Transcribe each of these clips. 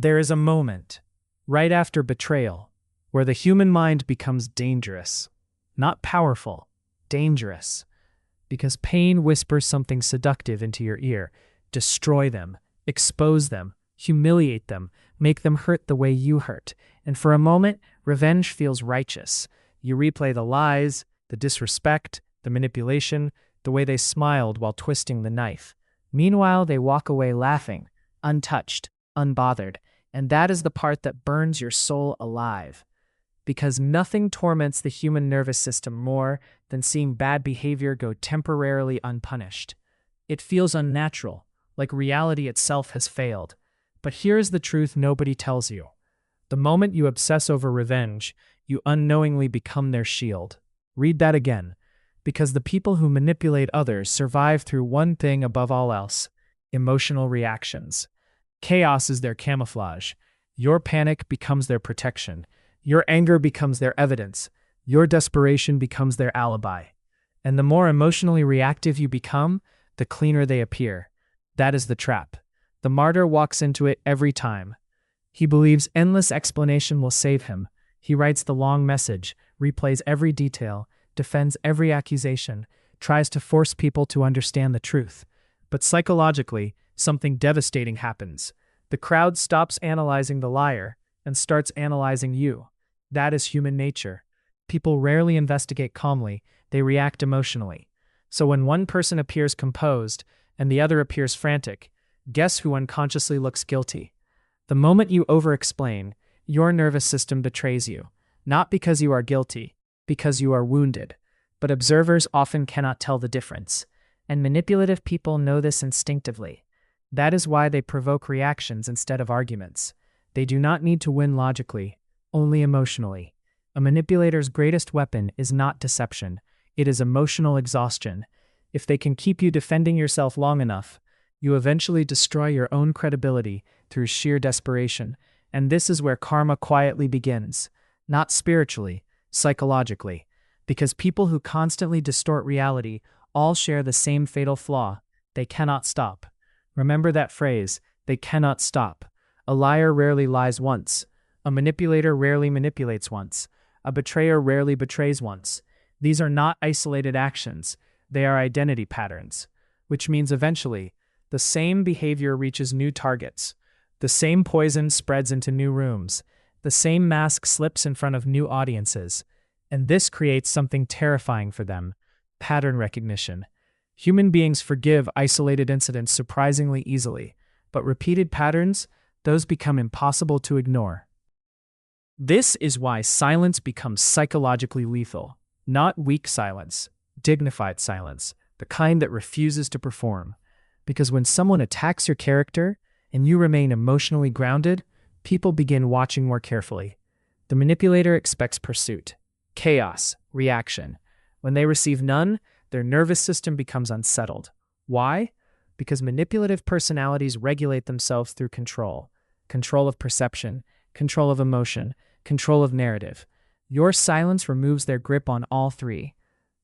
There is a moment, right after betrayal, where the human mind becomes dangerous. Not powerful, dangerous. Because pain whispers something seductive into your ear. Destroy them, expose them, humiliate them, make them hurt the way you hurt. And for a moment, revenge feels righteous. You replay the lies, the disrespect, the manipulation, the way they smiled while twisting the knife. Meanwhile, they walk away laughing, untouched, unbothered. And that is the part that burns your soul alive. Because nothing torments the human nervous system more than seeing bad behavior go temporarily unpunished. It feels unnatural, like reality itself has failed. But here's the truth nobody tells you. The moment you obsess over revenge, you unknowingly become their shield. Read that again. Because the people who manipulate others survive through one thing above all else: emotional reactions. Chaos is their camouflage. Your panic becomes their protection. Your anger becomes their evidence. Your desperation becomes their alibi. And the more emotionally reactive you become, the cleaner they appear. That is the trap. The martyr walks into it every time. He believes endless explanation will save him. He writes the long message, replays every detail, defends every accusation, tries to force people to understand the truth. But psychologically, something devastating happens. The crowd stops analyzing the liar and starts analyzing you. That is human nature. People rarely investigate calmly, they react emotionally. So when one person appears composed and the other appears frantic, guess who unconsciously looks guilty? The moment you over-explain, your nervous system betrays you. Not because you are guilty, because you are wounded. But observers often cannot tell the difference. And manipulative people know this instinctively. That is why they provoke reactions instead of arguments. They do not need to win logically, only emotionally. A manipulator's greatest weapon is not deception. It is emotional exhaustion. If they can keep you defending yourself long enough, you eventually destroy your own credibility through sheer desperation. And this is where karma quietly begins. Not spiritually, psychologically. Because people who constantly distort reality all share the same fatal flaw: they cannot stop. Remember that phrase, they cannot stop. A liar rarely lies once. A manipulator rarely manipulates once. A betrayer rarely betrays once. These are not isolated actions. They are identity patterns. Which means eventually, the same behavior reaches new targets. The same poison spreads into new rooms. The same mask slips in front of new audiences. And this creates something terrifying for them: pattern recognition. Human beings forgive isolated incidents surprisingly easily, but repeated patterns, those become impossible to ignore. This is why silence becomes psychologically lethal. Not weak silence, dignified silence, the kind that refuses to perform. Because when someone attacks your character and you remain emotionally grounded, people begin watching more carefully. The manipulator expects pursuit, chaos, reaction. When they receive none, their nervous system becomes unsettled. Why? Because manipulative personalities regulate themselves through control. Control of perception, control of emotion, control of narrative. Your silence removes their grip on all three.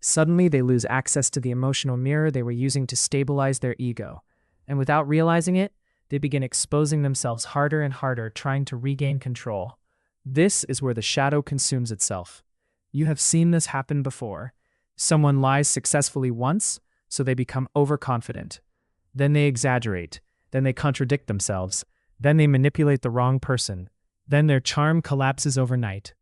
Suddenly, they lose access to the emotional mirror they were using to stabilize their ego. And without realizing it, they begin exposing themselves harder and harder, trying to regain control. This is where the shadow consumes itself. You have seen this happen before. Someone lies successfully once, so they become overconfident. Then they exaggerate. Then they contradict themselves. Then they manipulate the wrong person. Then their charm collapses overnight.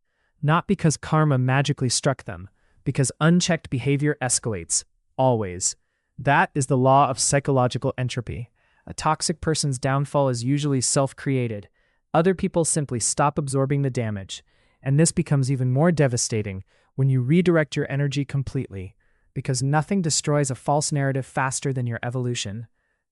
Not because karma magically struck them, because unchecked behavior escalates, always. That is the law of psychological entropy. A toxic person's downfall is usually self-created. Other people simply stop absorbing the damage. And this becomes even more devastating when you redirect your energy completely, because nothing destroys a false narrative faster than your evolution.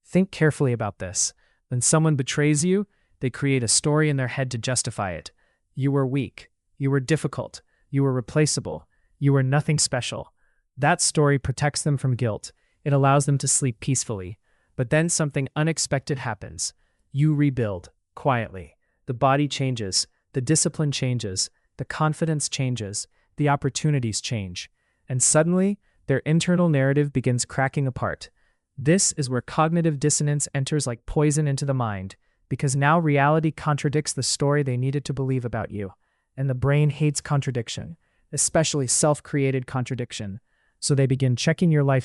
Think carefully about this. When someone betrays you, they create a story in their head to justify it. You were weak. You were difficult. You were replaceable. You were nothing special. That story protects them from guilt. It allows them to sleep peacefully. But then something unexpected happens. You rebuild, quietly. The body changes. The discipline changes. The confidence changes. The opportunities change. And suddenly, their internal narrative begins cracking apart. This is where cognitive dissonance enters like poison into the mind, because now reality contradicts the story they needed to believe about you. And the brain hates contradiction, especially self-created contradiction. So they begin checking your life